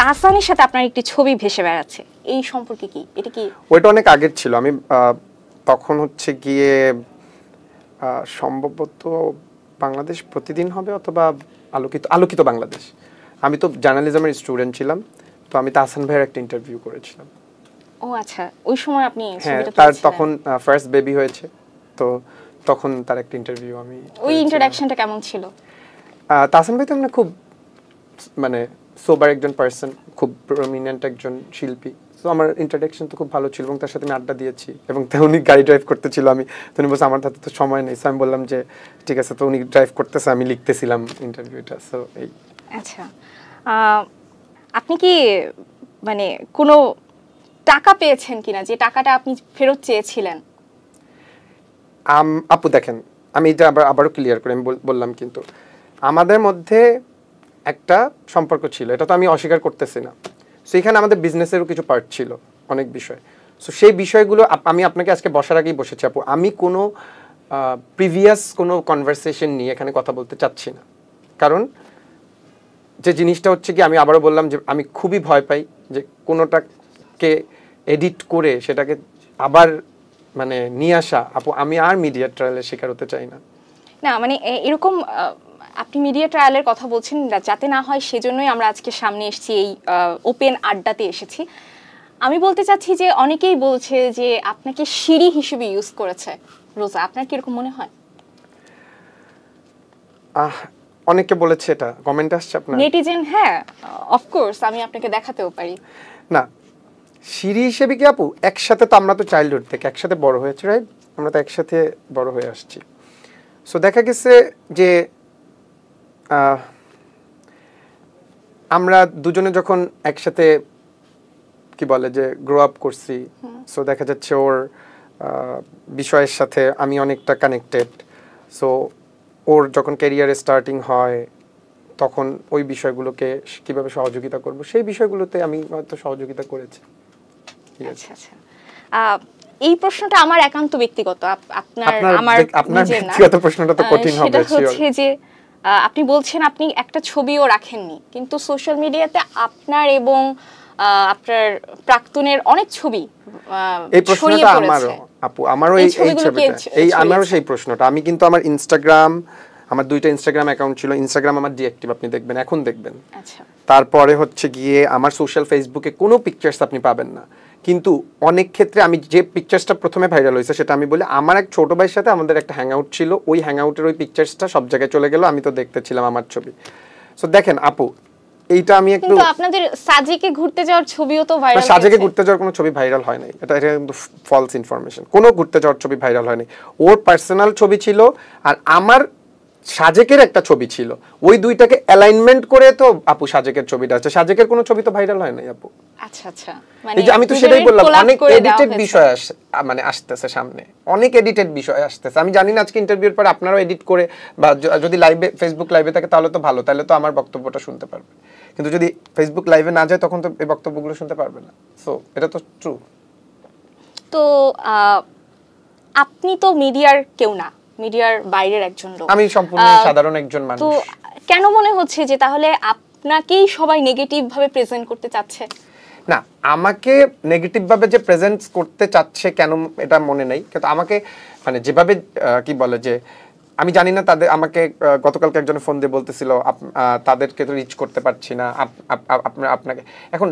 তাহসানের সাথে আপনার একটি ছবি ভেসে বেড়াচ্ছে, এই সম্পর্কে কি? এটা কি? ওইটা অনেক আগের ছিল। আমি তখন হচ্ছে গিয়ে সম্ভবত বাংলাদেশ প্রতিদিন হবে অথবা আলোকিত বাংলাদেশ। আমি তো জার্নালিজমের স্টুডেন্ট ছিলাম, তো আমি তাহসান ভাইয়ের একটা ইন্টারভিউ করেছিলাম। ও আচ্ছা, ওই সময় আপনি ছবিটা তার তখন ফার্স্ট বেবি হয়েছে, তো তখন তার একটা ইন্টারভিউ আমি। ওই ইন্টারঅ্যাকশনটা কেমন ছিল? তাহসান ভাই তো আমরা খুব মানে সোবার একজন পার্সন, খুব প্রমিনেন্ট একজন শিল্পী। তো আমার ইন্ট্রোডাকশন তো খুব ভালো ছিল এবং তার সাথে আমি আড্ডা দিয়েছি এবং উনি গাড়ি ড্রাইভ করতেছিল। তো উনি বলছে আমার হাতে তো সময় নেই, আমি বললাম যে ঠিক আছে। তো উনি ড্রাইভ করতেছে, আমি লিখতেছিলাম ইন্টারভিউটা। সো এই। আচ্ছা, আপনি কি মানে কোনো টাকা পেয়েছেন কিনা, যে টাকাটা আপনি ফেরত চেয়েছিলেন? আপু দেখেন, আমি এটা আবারও ক্লিয়ার করে আমি বললাম, কিন্তু আমাদের মধ্যে একটা সম্পর্ক ছিল, এটা তো আমি অস্বীকার করতেছি না। সো এখানে আমাদের বিজনেসেরও কিছু পার্ট ছিল, অনেক বিষয়। সো সেই বিষয়গুলো আমি আপনাকে আজকে বসার আগেই বসেছি আপু, আমি কোনো প্রিভিয়াস কোনো কনভারসেশন নিয়ে এখানে কথা বলতে চাচ্ছি না। কারণ যে জিনিসটা হচ্ছে কি, আমি আবারও বললাম যে আমি খুবই ভয় পাই যে কোনোটাকে এডিট করে সেটাকে আবার মানে নিয়ে আসা। আপু আমি আর মিডিয়া ট্রায়ালের শিকার হতে চাই না। না মানে এরকম আপনি মিডিয়া ট্রায়ালের কথা বলছেন, যাতে না হয় সেজন্যই আমরা আজকে সামনে এসেছি, এই ওপেন আড্ডাতে এসেছি। আমি বলতে চাচ্ছি যে অনেকেই বলছে যে আপনাকে সিঁড়ি হিসেবে ইউজ করেছে রোজা, আপনার কি এরকম মনে হয়? অনেকে বলেছে, এটা কমেন্ট আসছে আপনার নেটিজেন। হ্যাঁ অফকোর্স, আমি আপনাকে দেখাতেও পারি। না সিঁড়ি হিসেবে কি আপু, একসাথে তো আমরা তো চাইল্ডহুড থেকে একসাথে বড় হয়েছি, রাইট? আমরা তো একসাথে বড় হয়ে আসছি। সো দেখা গেছে যে আমরা দুজনে যখন একসাথে কি বলে যে গ্রো আপ করছি, সো দেখা যাচ্ছে ওর বিষয়ের সাথে আমি অনেকটা কানেক্টেড। সো ওর যখন ক্যারিয়ারে স্টার্টিং হয় তখন ওই বিষয়গুলোকে কিভাবে সহযোগিতা করব, সেই বিষয়গুলোতে আমি হয়তো সহযোগিতা করেছি। আচ্ছা আচ্ছা, এই প্রশ্নটা আমার একান্ত ব্যক্তিগত, আপনার ব্যক্তিগত প্রশ্নটা তো কঠিন হবে। সেটা হচ্ছে যে আপনি বলছেন আপনি একটা ছবিও রাখেননি, কিন্তু সোশ্যাল মিডিয়াতে আপনার এবং আপনার প্রাক্তনের অনেক ছবি। এই প্রশ্নটা আমারও আপু, আমারও এই ছবিটা, আমারও সেই প্রশ্নটা। আমি কিন্তু আমার ইনস্টাগ্রাম, আমার 2টা ইনস্টাগ্রাম অ্যাকাউন্ট ছিল। ইনস্টাগ্রাম আমার ডিঅ্যাক্টিভ, আপনি দেখবেন, এখন দেখবেন। আচ্ছা। তারপরে হচ্ছে গিয়ে আমার সোশ্যাল ফেসবুকে কোনো পিকচার্স আপনি পাবেন না, কিন্তু অনেক ক্ষেত্রে আমি যে পিকচার্সটা প্রথমে ভাইরাল হয়েছে সেটা আমি বলি, আমার এক ছোট ভাইয়ের সাথে আমাদের একটা হ্যাংআউট ছিল, ওই হ্যাংআউটের ওই পিকচার্সটা সব জায়গায় চলে গেল, আমি তো দেখতেছিলাম আমার ছবি। সো দেখেন আপু, এইটা আমি একটু, কিন্তু আপনাদের সাজেকে ঘুরতে যাওয়ার ছবিও তো ভাইরাল হয়েছে। সাজেকে ঘুরতে যাওয়ার কোনো ছবি ভাইরাল হয় নাই, এটা কিন্তু ফলস ইনফরমেশন। কোনো ঘুরতে যাওয়ার ছবি ভাইরাল হয়নি, ওর পার্সোনাল ছবি ছিল আর আমার সাজেকের একটা ছবি ছিল। ওই দুইটাকে অ্যালাইনমেন্ট করে তো আপু সাজেকের ছবিটা আছে, সাজেকের কোনো ছবি তো ভাইরাল হয় নাই আপু। আচ্ছা আচ্ছা, মানে আমি তো সেটাই বললাম, অনেক এডিটেড বিষয় মানে আসতেছে সামনে, অনেক এডিটেড বিষয় আসতেছে। আমি জানি না আজকে ইন্টারভিউর পরে আপনারাও এডিট করে, বা যদি লাইভে, ফেসবুক লাইভে থাকে তাহলে তো ভালো, তাহলে তো আমার বক্তব্যটা শুনতে পারবে। কিন্তু যদি ফেসবুক লাইভে না যায় তখন তো এই বক্তব্যগুলো শুনতে পারবে না। সো এটা তো ট্রু। তো আপনি তো মিডিয়ার কেউ না, মিডিয়ার বাইরের একজন লোক। আমি সম্পূর্ণ সাধারণ একজন মানুষ। তো কেন মনে হচ্ছে যে তাহলে আপনাকেই সবাই নেগেটিভ ভাবে প্রেজেন্ট করতে চাচ্ছে? না, আমাকে নেগেটিভ ভাবে যে প্রেজেন্ট করতে চাচ্ছে কেন এটা মনে নেই, কিন্তু আমাকে মানে যেভাবে কি বলে যে, আমি জানি না তাদের, আমাকে গতকালকে একজন ফোন দিয়ে বলতেছিল তাদেরকে তো রিচ করতে পারছি না। আপনাকে এখন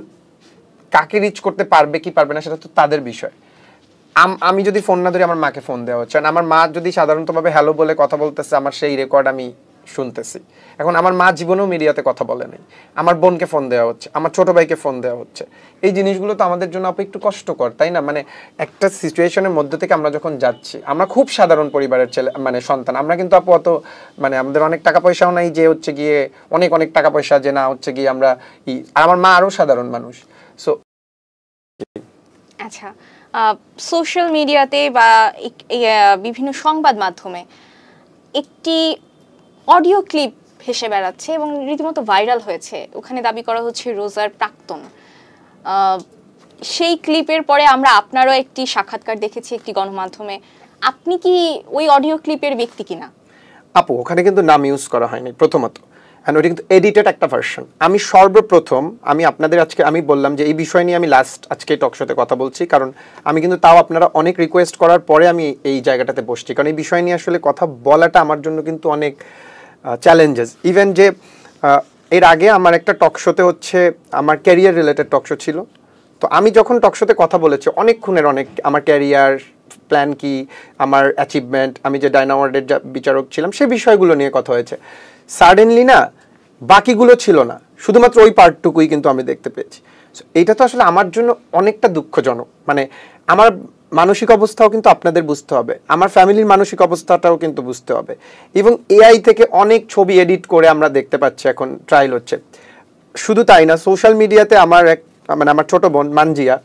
কাকে রিচ করতে পারবে কি পারবে না সেটা তো তাদের বিষয়। আমি যদি ফোন না ধরি, আমার মাকে ফোন দেওয়া হচ্ছে, আমার মা যদি সাধারণতভাবে হ্যালো বলে কথা বলতেছে, আমার সেই রেকর্ড আমি শুনতেছি। এখন আমার মা জীবনেও মিডিয়াতে কথা বলে নাই, আমার বোনকে ফোন দেওয়া হচ্ছে, আমার ছোট ভাইকে ফোন দেওয়া হচ্ছে। এই জিনিসগুলো তো আমাদের জন্য আপু একটু কষ্টকর, তাই না? মানে একটা সিচুয়েশনের মধ্যে থেকে আমরা যখন যাচ্ছি, আমরা খুব সাধারণ পরিবারের ছেলে, মানে সন্তান। আমরা কিন্তু আপু অত মানে আমাদের অনেক টাকা পয়সাও নাই যে হচ্ছে গিয়ে অনেক অনেক টাকা পয়সা যে না হচ্ছে গিয়ে আমরা আর আমার মা আরও সাধারণ মানুষ। সো আচ্ছা, সোশ্যাল মিডিয়াতে বা বিভিন্ন সংবাদ মাধ্যমে একটি অডিও ক্লিপ ভেসে বেড়াচ্ছে এবং রীতিমতো ভাইরাল হয়েছে। ওখানে দাবি করা হচ্ছে রোজার প্রাক্তন। সেই ক্লিপের পরে আমরা আপনারও একটি সাক্ষাৎকার দেখেছি একটি গণমাধ্যমে। আপনি কি ওই অডিও ক্লিপের ব্যক্তি কিনা? আপু ওখানে কিন্তু নাম ইউজ করা হয়নি প্রথমত, অ্যান্ড ওটা কিন্তু এডিটেড একটা ভার্সন। আমি সর্বপ্রথম আপনাদের আজকে আমি বললাম যে এই বিষয় নিয়ে আমি লাস্ট আজকে টক শোতে কথা বলছি, কারণ আমি কিন্তু তাও আপনারা অনেক রিকোয়েস্ট করার পরে আমি এই জায়গাটাতে বসছি, কারণ এই বিষয় নিয়ে আসলে কথা বলাটা আমার জন্য কিন্তু অনেক চ্যালেঞ্জেস। ইভেন যে এর আগে আমার একটা টক শোতে হচ্ছে আমার ক্যারিয়ার রিলেটেড টক শো ছিল, তো আমি যখন টক শোতে কথা বলেছি অনেকক্ষণের অনেক আমার ক্যারিয়ার প্ল্যান কি, আমার অ্যাচিভমেন্ট, আমি যে ডায়নামার্ডের বিচারক ছিলাম সেই বিষয়গুলো নিয়ে কথা হয়েছে। সাডেনলি না বাকিগুলো ছিল না, শুধুমাত্র ওই পার্টটুকুই কিন্তু আমি দেখতে পেয়েছি। এইটা তো আসলে আমার জন্য অনেকটা দুঃখজনক। মানে আমার মানসিক অবস্থাও কিন্তু আপনাদের বুঝতে হবে, আমার ফ্যামিলির মানসিক অবস্থাটাও কিন্তু বুঝতে হবে। এবং এআই থেকে অনেক ছবি এডিট করে আমরা দেখতে পাচ্ছি এখন ট্রায়াল হচ্ছে। শুধু তাই না, সোশ্যাল মিডিয়াতে আমার ছোট বোন মানজিয়া,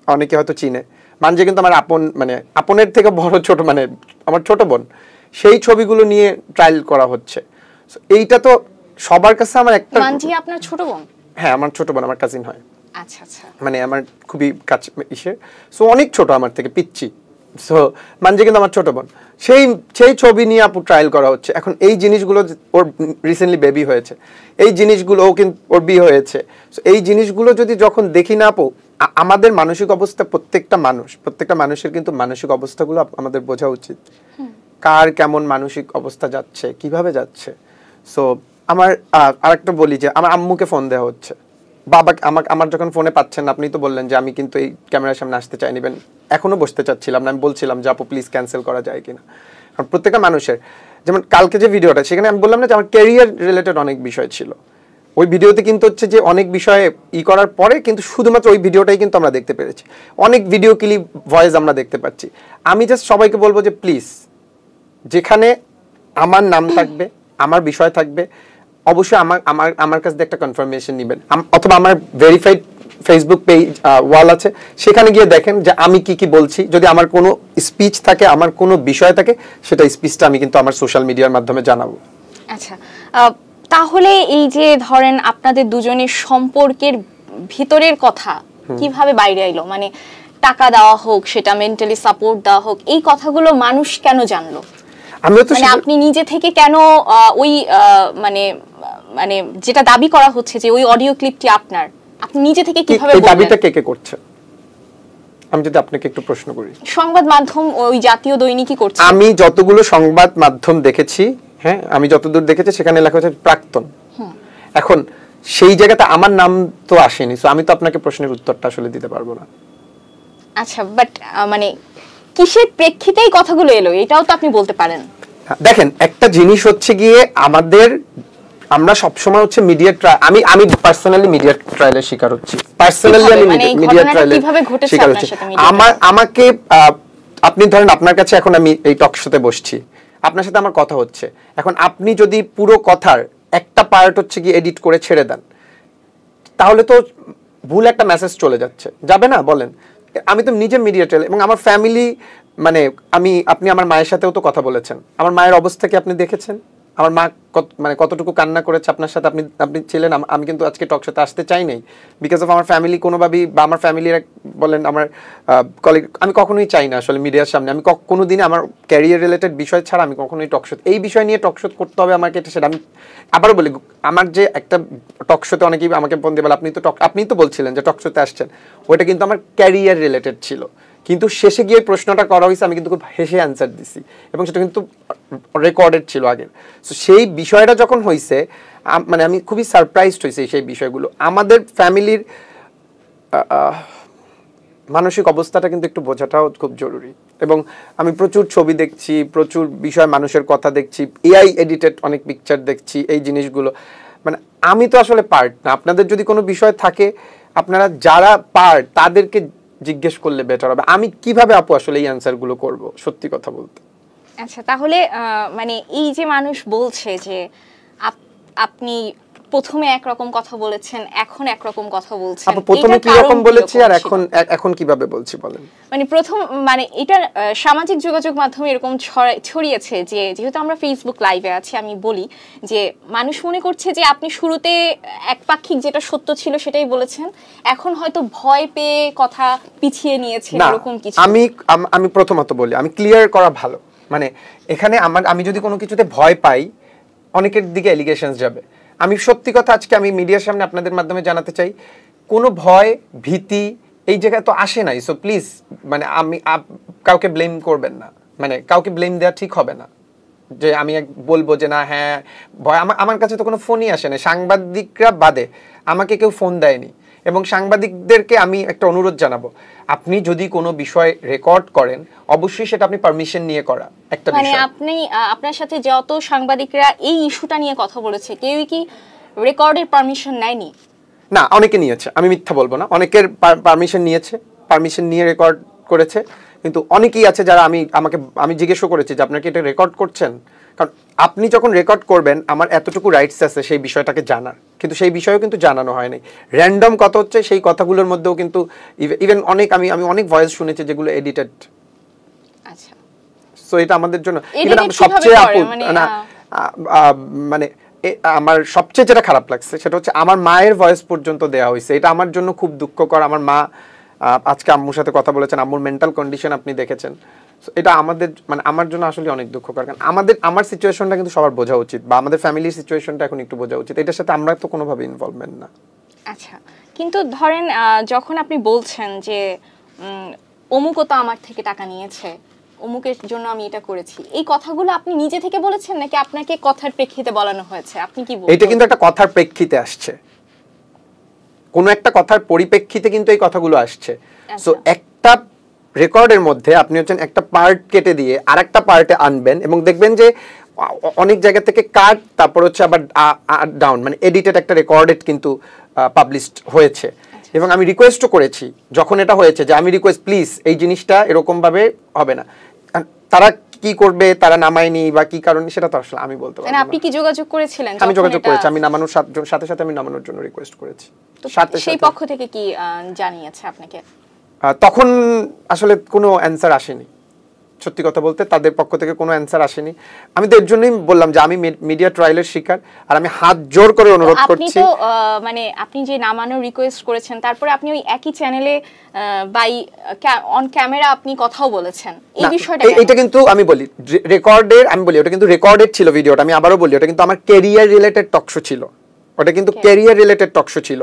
অনেকে হয়তো চিনে, মানজিয়া কিন্তু আমার আপনের থেকে বড় ছোট, আমার ছোট বোন, সেই ছবিগুলো নিয়ে ট্রায়াল করা হচ্ছে। এইটা তো সবার কাছে আমার একটা, মানজিয়া আপনার ছোট বোন? হ্যাঁ আমার ছোট বোন, আমার কাজিন হয়। আচ্ছা আচ্ছা, আমার খুবই কাছে ইসে, সো অনেক ছোট আমার থেকে, পিচ্ছি। সো মানজি কিন্তু আমার ছোট বোন, সেই ছবি নিয়ে আপু ট্রায়াল করা হচ্ছে। এখন এই জিনিসগুলো, ওর রিসেন্টলি বেবি হয়েছে, এই জিনিসগুলো, ও কিন্তু ওর বিয়ে হয়েছে, সো এই জিনিসগুলো যদি যখন দেখি না আপু, আমাদের মানসিক অবস্থা, প্রত্যেকটা মানুষের কিন্তু মানসিক অবস্থাগুলো আমাদের বোঝা উচিত, কার কেমন মানসিক অবস্থা যাচ্ছে, কিভাবে যাচ্ছে। সো আমার আরেকটা বলি যে আমার আম্মুকে ফোন দেওয়া হচ্ছে, বাবাকে, আমার যখন ফোনে পাচ্ছেন না, আপনি তো বললেন যে আমি কিন্তু এই ক্যামেরার সামনে আসতে চাই নিবেন, এখনো বসতে চাচ্ছিলাম না, আমি বলছিলাম যে আপু প্লিজ ক্যান্সেল করা যায় কিনা। কারণ প্রত্যেকটা মানুষের, যেমন কালকে যে ভিডিওটা, সেখানে আমি বললাম না যে আমার ক্যারিয়ার রিলেটেড অনেক বিষয় ছিল, ওই ভিডিওতে কিন্তু হচ্ছে যে অনেক বিষয়ে করার পরে কিন্তু শুধুমাত্র ওই ভিডিওটাই কিন্তু আমরা দেখতে পেরেছি, অনেক ভিডিও ক্লিপ, ভয়েস আমরা দেখতে পাচ্ছি। আমি জাস্ট সবাইকে বলবো যে প্লিজ, যেখানে আমার নাম থাকবে, আমার বিষয় থাকবে, অবশ্যই আমার কাছ থেকে একটা কনফার্মেশন নেবেন, অথবা আমার ভেরিফাইড ফেসবুক পেজ ওয়াল আছে, সেখানে গিয়ে দেখেন যে আমি কি বলছি। যদি আমার কোনো স্পিচ থাকে, আমার কোনো বিষয় থাকে, সেটা স্পিচটা আমি কিন্তু আমার সোশ্যাল মিডিয়ার মাধ্যমে জানাবো। আচ্ছা, তাহলে এই যে ধরেন আপনাদের দুজনের সম্পর্কের ভিতরের কথা কিভাবে বাইরে এলো, মানে টাকা দেওয়া হোক, সেটা মেন্টালি সাপোর্ট দেওয়া হোক, এই কথাগুলো মানুষ কেন জানলো? আপনি নিজে থেকে কেন ওই মানে যেটা দাবি করা হচ্ছে যে ওই অডিও ক্লিপটি আপনার, আপনি নিজে থেকে কিভাবে বললেন? দাবিটা কে করছে? আমি যদি আপনাকে একটু প্রশ্ন করি, সংবাদ মাধ্যম, ওই জাতীয় দৈনিকই করছে। আমি যতগুলো সংবাদ মাধ্যম দেখেছি, হ্যাঁ আমি যতদূর দেখেছি, সেখানে লেখা হচ্ছে প্রাক্তন। এখন সেই জায়গাতে আমার নাম তো আসেনি, সো আমি তো আপনাকে প্রশ্নের উত্তরটা আসলে দিতে পারবো না। আচ্ছা, বাট মানে কিসের প্রেক্ষিতেই কথাগুলো এলো, এটাও তো আপনি বলতে পারেন। দেখেন, একটা জিনিস হচ্ছে গিয়ে আমরা সবসময় হচ্ছে মিডিয়া ট্রায়াল, আমি পার্সোনালি মিডিয়া ট্রায়ালের শিকার হচ্ছি, মিডিয়া ট্রায়ালের শিকার হচ্ছি। আমাকে আপনি ধরেন, আপনার কাছে এখন আমি এই টক শোতে বসছি, আপনার সাথে আমার কথা হচ্ছে, এখন আপনি যদি পুরো কথার একটা পার্ট হচ্ছে কি এডিট করে ছেড়ে দেন, তাহলে তো ভুল একটা মেসেজ চলে যাবে না বলেন? আমি তো নিজে মিডিয়া ট্রায়াল, এবং আমার ফ্যামিলি, আপনি আমার মায়ের সাথেও তো কথা বলেছেন, আমার মায়ের অবস্থা কি আপনি দেখেছেন? আমার মা কতটুকু কান্না করেছে আপনার সাথে, আপনি ছিলেন। আমি কিন্তু আজকে টক শোতে আসতে চাই নাই, বিকজ অফ আমার ফ্যামিলি কোনোভাবেই, বা আমার ফ্যামিলির বলেন, আমার কলিগ, আমি কখনোই চাই না আসলে মিডিয়ার সামনে, আমি কোনোদিনই আমার ক্যারিয়ার রিলেটেড বিষয় ছাড়া আমি কখনোই টক শো, এই বিষয় নিয়ে টক শো করতে হবে আমাকে, সেটা আমি আবারও বলি, আমার যে একটা টক শোতে অনেকেই আমাকে ফোন দিয়ে বলে আপনি তো বলছিলেন যে টক শোতে আসছেন, ওইটা কিন্তু আমার ক্যারিয়ার রিলেটেড ছিল, কিন্তু শেষে গিয়ে প্রশ্নটা করা হয়েছে, আমি কিন্তু খুব হেসে অ্যান্সার দিছি, এবং সেটা কিন্তু রেকর্ডেড ছিল আগের। সো সেই বিষয়টা যখন হয়েছে, আমি খুবই সারপ্রাইজড হয়েছি সেই বিষয়গুলো। আমাদের ফ্যামিলির মানসিক অবস্থাটা কিন্তু একটু বোঝাটাও খুব জরুরি, এবং আমি প্রচুর ছবি দেখছি, প্রচুর বিষয় মানুষের কথা দেখছি, এআই এডিটেড অনেক পিকচার দেখছি, এই জিনিসগুলো আমি তো আসলে পার্ট না। আপনাদের যদি কোনো বিষয় থাকে, আপনারা যারা পার্ট তাদেরকে জিজ্ঞেস করলে বেটার হবে। আমি কিভাবে আপু আসলে এই অ্যানসারগুলো করব, সত্যি কথা বলতে। আচ্ছা, তাহলে এই যে মানুষ বলছে যে আপনি প্রথমে একরকম কথা বলেছেন, এখন একরকম কথা বলছেন, আপু প্রথমে কি রকম বলেছি আর এখন কিভাবে বলছি বলেন? প্রথম এটা সামাজিক যোগাযোগ মাধ্যমে এরকম ছড়িয়েছে যে, যেহেতু আমরা ফেসবুক লাইভে আছি, আমি বলি যে মানুষ মনে করছে যে আপনি শুরুতে একপাক্ষিক যেটা সত্য ছিল সেটাই বলেছেন, এখন হয়তো ভয় পেয়ে কথা পিছিয়ে নিয়েছেন, এরকম কিছু। আমি প্রথমত বলি, আমি ক্লিয়ার করা ভালো, এখানে আমি যদি কোনো কিছুতে ভয় পাই, অনেকের দিকে এলিগেশনস যাবে। আমি সত্যি কথা আজকে আমি মিডিয়ার সামনে আপনাদের মাধ্যমে জানাতে চাই, কোনো ভয় ভীতি এই জায়গায় তো আসে নাই। সো প্লিজ মানে কাউকে ব্লেম করবেন না, মানে কাউকে ব্লেম দেওয়া ঠিক হবে না যে আমি বলবো যে না হ্যাঁ ভয়। আমার কাছে তো কোনো ফোনই আসে না, সাংবাদিকরা বাদে আমাকে কেউ ফোন দেয়নি। এবং সাংবাদিকদেরকে আমি একটা অনুরোধ জানাবো, আপনি যদি কোনো বিষয় রেকর্ড করেন অবশ্যই সেটা আপনি পারমিশন নিয়ে করা একটা মানে বিষয়। আপনি আপনার সাথে যত সাংবাদিকরা এই ইস্যুটা নিয়ে কথা বলেছে কেউই কি রেকর্ডের পারমিশন নেয়নি? না, অনেকে নিয়েছে, আমি মিথ্যা বলবো না, অনেকের পারমিশন নিয়েছে, পারমিশন নিয়ে রেকর্ড করেছে। কিন্তু অনেকেই আছে যারা আমি জিজ্ঞেসও করেছি যে আপনারা কি এটা রেকর্ড করছেন, কারণ আপনি যখন রেকর্ড করবেন আমার এতটুকু রাইটস আছে সেই বিষয়টাকে জানার, কিন্তু সেই বিষয়েও কিন্তু জানানো হয়নি। র্যান্ডম কথা হচ্ছে, সেই কথাগুলোর মধ্যেও কিন্তু ইভেন অনেক আমি অনেক ভয়েস শুনেছি যেগুলো এডিটেড। আচ্ছা, সো এটা আমাদের জন্য এডিটেড ইভেন কিভাবে সবচেয়ে করে? মানে না মানে আমার সবচেয়ে যেটা খারাপ লাগছে সেটা হচ্ছে আমার মায়ের ভয়েস পর্যন্ত দেওয়া হয়েছে। এটা আমার জন্য খুব দুঃখকর। আমার মা আজকে আম্মুর সাথে কথা বলেছেন, আম্মুর মেন্টাল কন্ডিশন আপনি দেখেছেন। এটা আমাদের মানে আমার জন্য আসলে অনেক দুঃখকর, কারণ আমার সিচুয়েশনটা কিন্তু সবার বোঝা উচিত, বা আমাদের ফ্যামিলির সিচুয়েশনটা এখন একটু বোঝা উচিত। এটার সাথে আমরা তো কোনোভাবে ইনভলভমেন্ট না। আচ্ছা, কিন্তু ধরেন যখন আপনি বলছেন যে অমুকও তো আমার থেকে টাকা নিয়েছে, অমুকের জন্য আমি এটা করেছি, এই কথাগুলো আপনি নিজে থেকে বলেছেন নাকি আপনাকে কথার প্রেক্ষিতে বলানো হয়েছে? আপনি কি বলছেন? এটা কিন্তু একটা কথার প্রেক্ষিতে আসছে, কোনো একটা কথার পরিপ্রেক্ষিতে কিন্তু এই কথাগুলো আসছে। সো একটা রেকর্ডের মধ্যে আপনি হচ্ছেন একটা পার্ট কেটে দিয়ে আরেকটা পার্টে আনবেন এবং দেখবেন যে অনেক জায়গা থেকে কাট, তারপর হচ্ছে আবার ডাউন, মানে এডিটেড একটা রেকর্ডেড কিন্তু পাবলিশড হয়েছে। এবং আমি রিকোয়েস্টও করেছি যখন এটা হয়েছে যে আমি রিকোয়েস্ট প্লিজ এই জিনিসটা এরকম ভাবে হবে না। তারা কি করবে, তারা নামায়নি বা কি কারণে সেটা তো আসলে আমি বলতে পারবো না। আপনি কি যোগাযোগ করেছিলেন? আমি যোগাযোগ করেছি, আমি নামানোর সাথে সাথে আমি নামানোর জন্য রিকোয়েস্ট করেছি। সেই পক্ষ থেকে কি জানিয়েছে আপনাকে? তখন আসলে কোনো অ্যানসার আসেনি, সত্যি কথা বলতে তাদের পক্ষ থেকে কোনো অ্যানসার আসেনি। আমি তো এর জন্যই বললাম যে আমি মিডিয়া ট্রায়ালের শিকার, আর আমি হাত জোর করে অনুরোধ করছি। আপনি তো মানে আপনি যে নামানোর রিকোয়েস্ট করেছেন, তারপরে আপনি ওই একই চ্যানেলে বাই অন ক্যামেরা আপনি কথাও বলেছেন, এই বিষয়টা এটা কিন্তু আমি বলি রেকর্ডের, আমি বলি ওটা কিন্তু রেকর্ডেড ছিল ভিডিওটা। আমি আবারও বলি ওটা কিন্তু আমার ক্যারিয়ার রিলেটেড টকশো ছিল, ওটা কিন্তু ক্যারিয়ার রিলেটেড টকশো ছিল।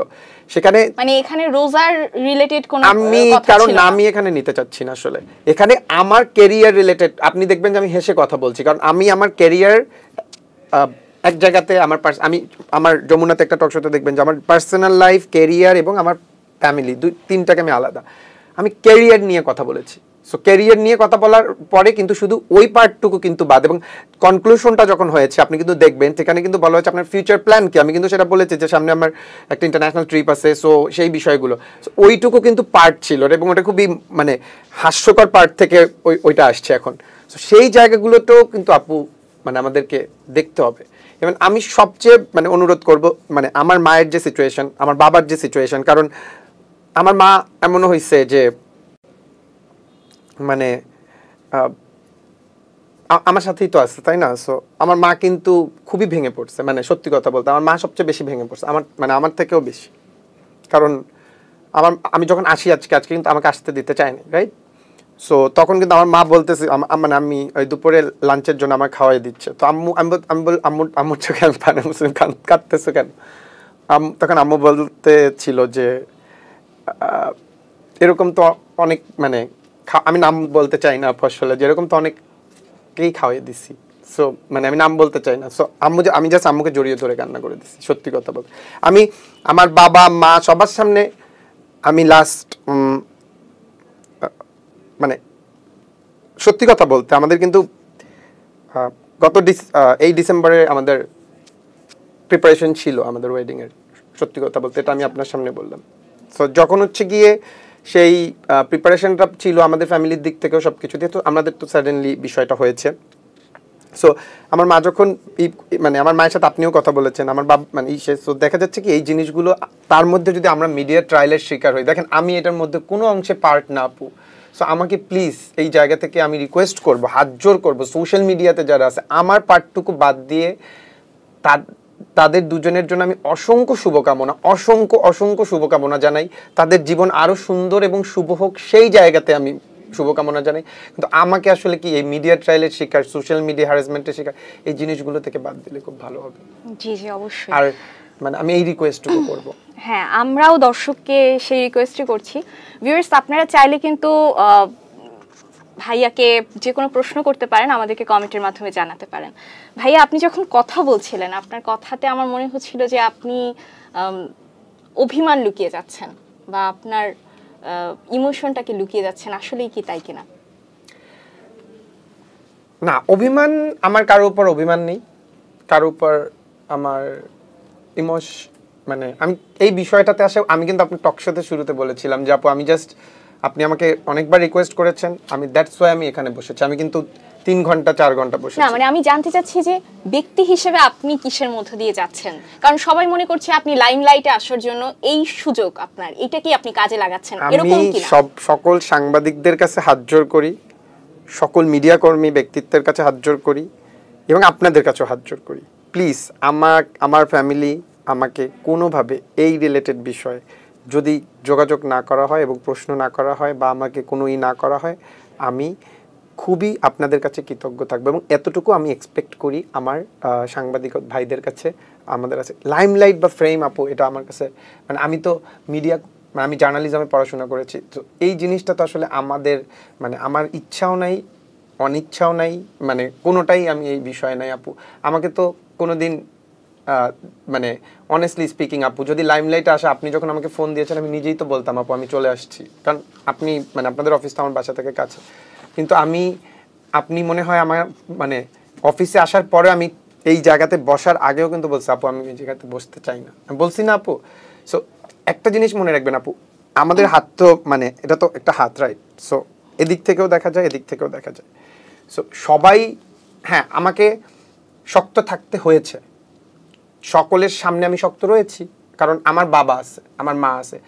সেখানে মানে এখানে রোজার রিলেটেড কোন আমি কারণ আমি এখানে নিতে চাচ্ছি না আসলে, এখানে আমার ক্যারিয়ার রিলেটেড। আপনি দেখবেন যে আমি হেসে কথা বলছি, কারণ আমি আমার ক্যারিয়ার এক জায়গাতে আমি আমার যমুনাতে একটা টক শোতে দেখবেন যে আমার পার্সোনাল লাইফ, ক্যারিয়ার এবং আমার ফ্যামিলি তিনটাকে আমি আলাদা। আমি ক্যারিয়ার নিয়ে কথা বলেছি। সো ক্যারিয়ার নিয়ে কথা বলার পরে কিন্তু শুধু ওই পার্টটুকু কিন্তু বাদ, এবং কনক্লুশনটা যখন হয়েছে আপনি কিন্তু দেখবেন সেখানে কিন্তু বলা হয়েছে আপনার ফিউচার প্ল্যান কি। আমি কিন্তু সেটা বলেছি যে সামনে আমার একটা ইন্টারন্যাশনাল ট্রিপ আছে, সো সেই বিষয়গুলো ওইটুকু কিন্তু পার্ট ছিল, এবং ওটা খুবই মানে হাস্যকর পার্ট থেকে ওইটা আসছে এখন। সো সেই জায়গাগুলোতেও কিন্তু আপু মানে আমাদেরকে দেখতে হবে। এবং আমি সবচেয়ে মানে অনুরোধ করব, মানে আমার মায়ের যে সিচুয়েশন, আমার বাবার যে সিচুয়েশন, কারণ আমার মা এমনও হয়েছে যে মানে আমার সাথেই তো আছে, তাই না? সো আমার মা কিন্তু খুবই ভেঙে পড়ছে, মানে সত্যি কথা বলতে আমার মা সবচেয়ে বেশি ভেঙে পড়ছে, আমার থেকেও বেশি। কারণ আমি যখন আসি আজকে কিন্তু আমাকে আসতে দিতে চায়নি, রাইট? সো তখন কিন্তু আমার মা বলতেছে, মানে আমি ওই দুপুরে লাঞ্চের জন্য আমার খাওয়াই দিচ্ছে, তো আম্মুর চোখে আমি পানি মুসলিম কাঁদতেছো কেন? তখন আম্মু বলতে ছিল যে এরকম তো অনেক, মানে আমি নাম বলতে চাই না ফসলে, যেরকম তো অনেককেই খাওয়াই দিছি। সো মানে আমি নাম বলতে চাই না। সো আমি জাস্ট আম্মুকে জড়িয়ে ধরে কান্না করে দিছি, সত্যি কথা বলতে। আমি আমার বাবা মা সবার সামনে আমি লাস্ট মানে সত্যি কথা বলতে আমাদের কিন্তু এই ডিসেম্বরে আমাদের প্রিপারেশন ছিল আমাদের ওয়েডিং এর, সত্যি কথা বলতে এটা আমি আপনার সামনে বললাম। সো যখন হচ্ছে গিয়ে সেই প্রিপারেশনটা ছিল আমাদের ফ্যামিলির দিক থেকেও সবকিছু দিয়ে, তো আমাদের তো সাডেনলি বিষয়টা হয়েছে। সো আমার মা যখন মানে আমার মায়ের সাথে আপনিও কথা বলেছেন, আমার মানে সো দেখা যাচ্ছে কি এই জিনিসগুলো তার মধ্যে যদি আমরা মিডিয়া ট্রায়ালের শিকার হই, দেখেন আমি এটার মধ্যে কোনো অংশে পার্ট না আপু। সো আমাকে প্লিজ এই জায়গা থেকে আমি রিকোয়েস্ট করব, হাত জোর করবো, সোশ্যাল মিডিয়াতে যারা আছে আমার পার্টটুকু বাদ দিয়ে তাদের দুজনের জন্য আমি অসংখ্য শুভকামনা জানাই। তাদের জীবন আরো সুন্দর এবং শুভ হোক, সেই জায়গাতে আমি শুভকামনা জানাই, কিন্তু আমাকে আসলে কি এই মিডিয়া ট্রায়ালের শিকার, সোশ্যাল মিডিয়া হ্যারাসমেন্টের শিকার এই জিনিসগুলো থেকে বাদ দিলে খুব ভালো হবে। জি জি অবশ্যই। আর মানে আমি এই রিকোয়েস্টটুকু করব। হ্যাঁ, আমরাও দর্শককে সেই রিকোয়েস্টই করছি। ভিউয়ার্স, আপনারা চাইলে কিন্তু ভাইয়াকে যে কোনো প্রশ্ন করতে পারেন, আমাদেরকে কমেন্টের মাধ্যমে জানাতে পারেন। ভাইয়া, আপনি যখন কথা বলছিলেন, আপনার কথাতে আমার মনে হচ্ছিল যে আপনি অভিমান লুকিয়ে যাচ্ছেন বা আপনার ইমোশনটাকে লুকিয়ে যাচ্ছেন, আসলেই কি তাই কিনা? না, অভিমান, আমার কারোর উপর অভিমান নেই, কারোর উপর আমার মানে আমি এই বিষয়টাতে আসে, আমি কিন্তু আপনার টক শোতে শুরুতে বলেছিলাম যে আপু আমি জাস্ট, আপনি আমাকে অনেকবার রিকোয়েস্ট করেছেন, আমি দ্যাটস ওয়াই আমি এখানে বসেছি, আমি কিন্তু 3 ঘন্টা 4 ঘন্টা বসেছি। না মানে আমি জানতে চাচ্ছি যে ব্যক্তি হিসেবে আপনি কিসের মধ্য দিয়ে যাচ্ছেন, কারণ সবাই মনে করছে আপনি লাইমলাইটে আসার জন্য এই সুযোগ আপনার, এটা কি আপনি কাজে লাগাচ্ছেন, এরকম কি না? আমি সকল সাংবাদিকদের কাছে হাত জোর করি, সকল মিডিয়া কর্মী ব্যক্তিত্বের কাছে হাত জোর করি এবং আপনাদের কাছেও হাত জোর করি, প্লিজ আমার ফ্যামিলি আমাকে কোনোভাবে এই রিলেটেড বিষয়ে যদি যোগাযোগ না করা হয় এবং প্রশ্ন না করা হয় বা আমাকে কোনো না করা হয়, আমি খুবই আপনাদের কাছে কৃতজ্ঞ থাকবো এবং এতটুকু আমি এক্সপেক্ট করি আমার সাংবাদিক ভাইদের কাছে, আমাদের কাছে। লাইমলাইট বা ফ্রেম আপু, এটা আমার কাছে মানে আমি তো মিডিয়া, আমি জার্নালিজমে পড়াশোনা করেছি, তো এই জিনিসটা তো আসলে আমাদের মানে আমার ইচ্ছাও নাই, অনিচ্ছাও নাই, মানে কোনোটাই আমি এই বিষয়ে নাই আপু। আমাকে তো কোনোদিন মানে অনেস্টলি স্পিকিং আপু, যদি লাইমলাইটে আসে, আপনি যখন আমাকে ফোন দিয়েছেন আমি নিজেই তো বলতাম আপু আমি চলে আসছি, কারণ আপনি মানে আপনাদের অফিসটা আমার বাসা থেকে কাছে, কিন্তু আপনি মনে হয় আমার মানে অফিসে আসার পরে আমি এই জায়গাতে বসার আগেও কিন্তু বলছি আপু আমি এই জায়গাতে বসতে চাই না, আমি বলছি না আপু। সো একটা জিনিস মনে রাখবেন আপু, আমাদের হাত তো মানে এটা তো একটা হাত, রাইট? সো এদিক থেকেও দেখা যায়, এদিক থেকেও দেখা যায়। সো সবাই, হ্যাঁ আমাকে শক্ত থাকতে হয়েছে, সকলের সামনে আমি শক্ত রয়েছি, কারণ আমার বাবা আছে, আমার মা আছে।